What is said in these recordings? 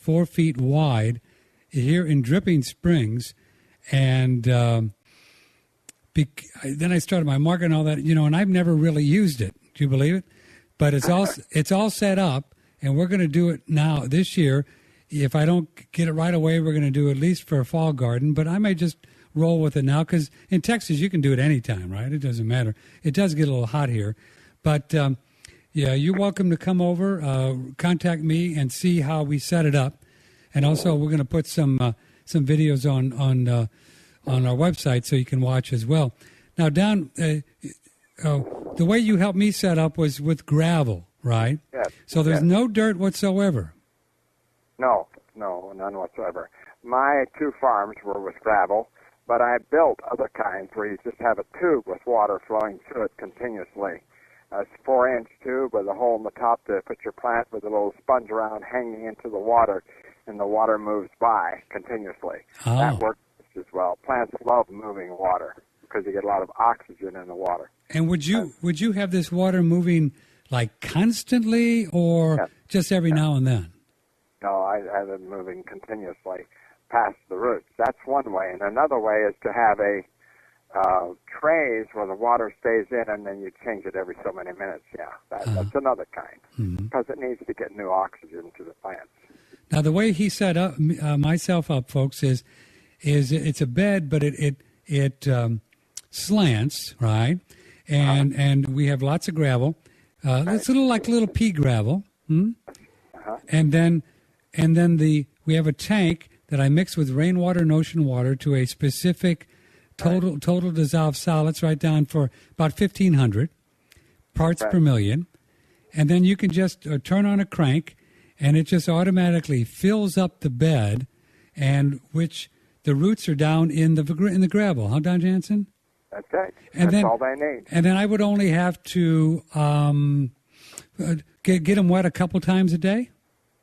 4 feet wide here in Dripping Springs. And then I started my market and all that, and I've never really used it. Do you believe it? But it's all set up, and we're going to do it now this year. If I don't get it right away, we're going to do it at least for a fall garden. But I may just roll with it now because in Texas you can do it anytime, right? It doesn't matter. It does get a little hot here. But, yeah, you're welcome to come over, contact me, and see how we set it up. And also we're going to put some videos on our website so you can watch as well. Now, Don, the way you helped me set up was with gravel, right? Yes. So there's no dirt whatsoever. No, none whatsoever. My 2 farms were with gravel, but I built other kinds where you just have a tube with water flowing through it continuously. It's a 4-inch tube with a hole in the top to put your plant with a little sponge around hanging into the water, and the water moves by continuously. Oh. That works as well. Plants love moving water because you get a lot of oxygen in the water. And would you have this water moving like constantly or just every now and then? No, I have it moving continuously past the roots. That's one way. And another way is to have a trays where the water stays in and then you change it every so many minutes. Yeah, that's another kind because it needs to get new oxygen to the plants. Now, the way he set up myself up, folks, is it's a bed, but it slants, right? And we have lots of gravel. It's like little pea gravel. And then we have a tank that I mix with rainwater and ocean water to a specific total dissolved solids, right down for about 1,500 parts per million. And then you can just turn on a crank, and it just automatically fills up the bed, and which the roots are down in the gravel. Huh, Don Jansen? That's right. And That's all they need. And then I would only have to get them wet a couple times a day?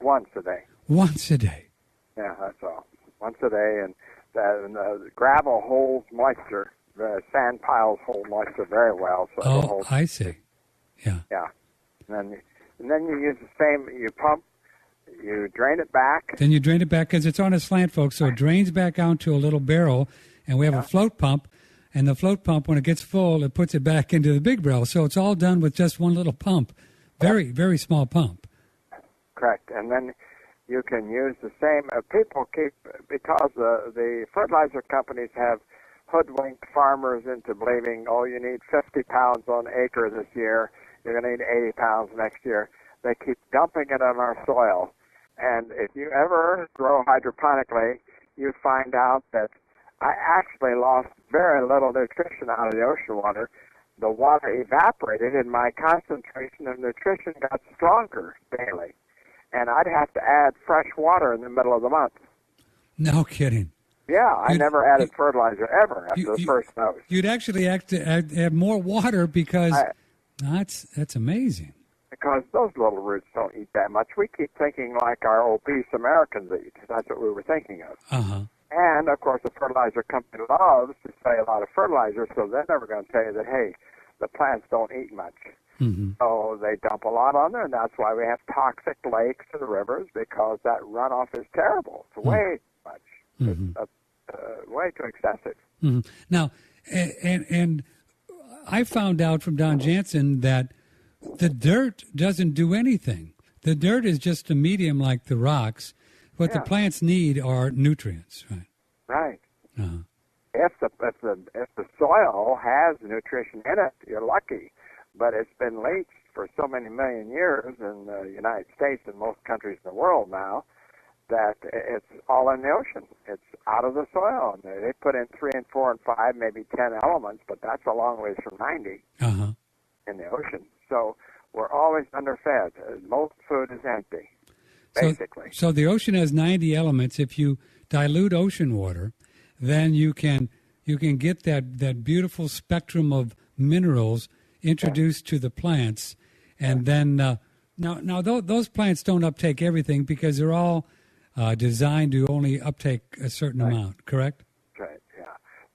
Once a day. Once a day. Yeah, that's all. Once a day, and the gravel holds moisture. The sand piles hold moisture very well. So I see. Yeah. Yeah. And then you use the same, you pump, you drain it back. Then you drain it back because it's on a slant, folks, so it drains back out to a little barrel, and we have a float pump, and the float pump, when it gets full, it puts it back into the big barrel. So it's all done with just one little pump, very, very small pump. Correct. And then you can use the same, people keep, because the fertilizer companies have hoodwinked farmers into believing, you need 50 pounds on acre this year, you're going to need 80 pounds next year. They keep dumping it on our soil. And if you ever grow hydroponically, you find out that I actually lost very little nutrition out of the ocean water. The water evaporated and my concentration of nutrition got stronger daily. And I'd have to add fresh water in the middle of the month. No kidding. Yeah, I never added fertilizer ever after the first dose. You'd actually have to add more water because that's amazing. Because those little roots don't eat that much. We keep thinking like our obese Americans eat. That's what we were thinking of. Uh-huh. And, of course, the fertilizer company loves to say a lot of fertilizer, so they're never going to tell you that, hey, the plants don't eat much. Mm-hmm. So they dump a lot on there, and that's why we have toxic lakes and rivers, because that runoff is terrible. It's way too much. Mm-hmm. It's way too excessive. Mm-hmm. Now, and I found out from Don Jansen that the dirt doesn't do anything. The dirt is just a medium like the rocks. What the plants need are nutrients, right? Right. Uh-huh. If the soil has nutrition in it, you're lucky. But it's been leached for so many million years in the United States and most countries in the world now that it's all in the ocean. It's out of the soil. And they put in 3 and 4 and 5, maybe 10 elements, but that's a long ways from 90 in the ocean. So we're always underfed. Most food is empty, basically. So the ocean has 90 elements. If you dilute ocean water, then you can get that beautiful spectrum of minerals introduced to the plants, and then now those plants don't uptake everything because they're all designed to only uptake a certain amount. Correct? Right. Yeah.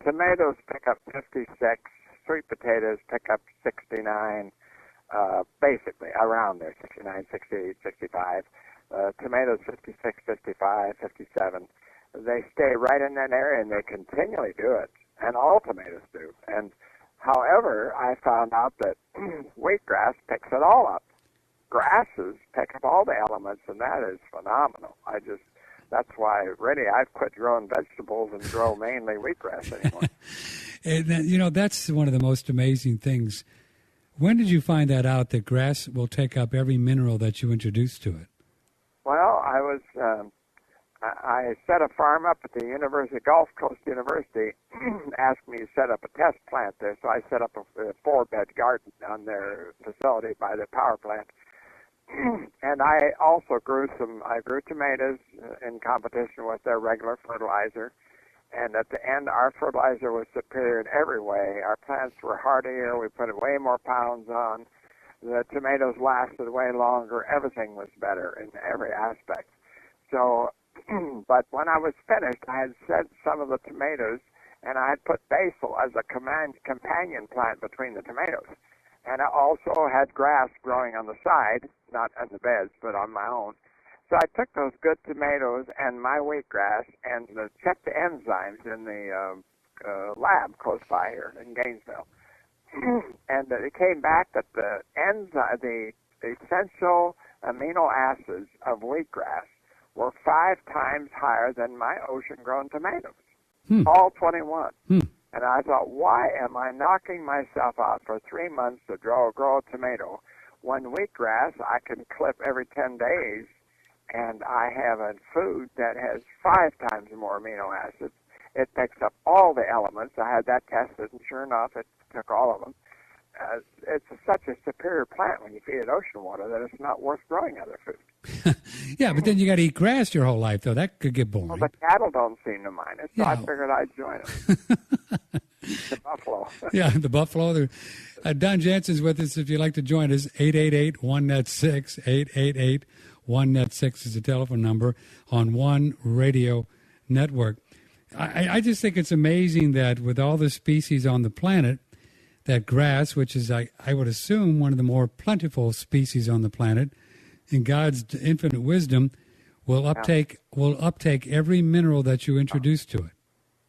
Tomatoes pick up 56. Sweet potatoes pick up 69. Basically around there, 69, 68, 65. tomatoes 56, 55, 57. They stay right in that area, and they continually do it, and all tomatoes do. And however, I found out that wheatgrass picks it all up. Grasses pick up all the elements, and that is phenomenal. That's why really I've quit growing vegetables and grow mainly wheatgrass anymore. And that's one of the most amazing things. When did you find that out, that grass will take up every mineral that you introduce to it? Well, I set a farm up at the University, Gulf Coast University, asked me to set up a test plant there, so I set up a 4-bed garden on their facility by the power plant. And I also grew tomatoes in competition with their regular fertilizer. And at the end, our fertilizer was superior in every way. Our plants were hardier. We put way more pounds on. The tomatoes lasted way longer. Everything was better in every aspect. So, but when I was finished, I had set some of the tomatoes, and I had put basil as a companion plant between the tomatoes. And I also had grass growing on the side, not on the beds, but on my own. So I took those good tomatoes and my wheatgrass and checked the enzymes in the lab close by here in Gainesville. And it came back that the essential amino acids of wheatgrass were 5 times higher than my ocean-grown tomatoes, all 21. And I thought, why am I knocking myself out for 3 months to grow a tomato when wheatgrass I can clip every 10 days, and I have a food that has 5 times more amino acids. It picks up all the elements. I had that tested, and sure enough, it took all of them. It's such a superior plant when you feed it ocean water that it's not worth growing other food. Yeah, but then you got to eat grass your whole life, though. That could get boring. Well, the cattle don't seem to mind it, so I figured I'd join them. The buffalo. Yeah, the buffalo. Don Jansen's with us. If you'd like to join us, 888-1net6, 888-1net6 is the telephone number on One Radio Network. I just think it's amazing that with all the species on the planet, that grass, which is, I would assume, one of the more plentiful species on the planet, in God's infinite wisdom, will uptake every mineral that you introduce to it.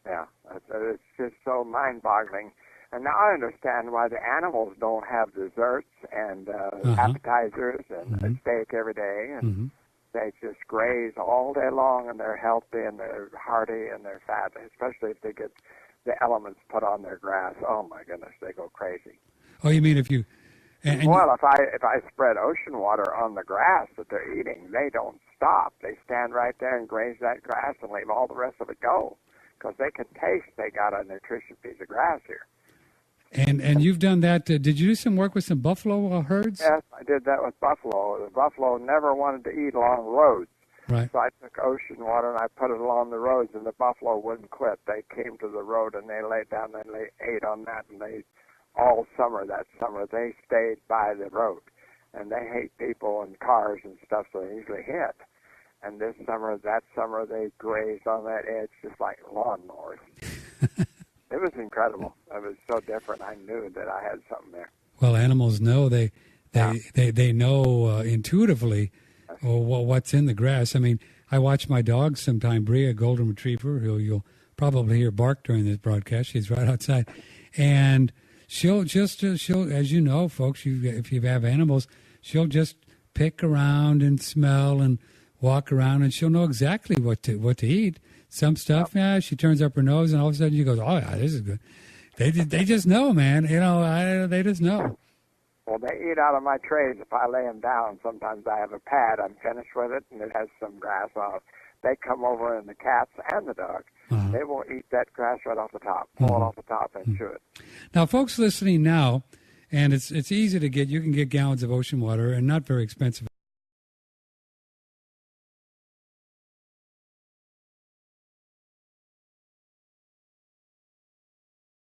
Yeah, it's just so mind-boggling. And now I understand why the animals don't have desserts and appetizers and a steak every day. And they just graze all day long, and they're healthy, and they're hardy, and they're fat, especially if they get the elements put on their grass. Oh, my goodness, they go crazy. Oh, you mean if you... Well, if I spread ocean water on the grass that they're eating, they don't stop. They stand right there and graze that grass and leave all the rest of it go, because they can taste they got a nutritious piece of grass here. And you've done that. Did you do some work with some buffalo herds? Yes, I did that with buffalo. The buffalo never wanted to eat along roads. Right. So I took ocean water and I put it along the roads, and the buffalo wouldn't quit. They came to the road and they laid down and they ate on that, and they all summer that summer they stayed by the road. And they hate people and cars and stuff, so they usually hit. And that summer they grazed on that edge just like lawnmowers. It was incredible. It was so different. I knew that I had something there. Well, animals know they know intuitively what's in the grass. I mean, I watch my dog sometime, Bria, a golden retriever, who you'll probably hear bark during this broadcast. She's right outside, and she'll as you know, folks, if you have animals, she'll just pick around and smell and walk around, and she'll know exactly what to eat. Some stuff, she turns up her nose, and all of a sudden she goes, "Oh yeah, this is good." They just know, man. They just know. Well, they eat out of my trays if I lay them down. Sometimes I have a pad. I'm finished with it, and it has some grass on it. They come over, and the cats and the dog, they will eat that grass right off the top, pull it off the top, and chew it. Now, folks listening now, and it's easy to get. You can get gallons of ocean water, and not very expensive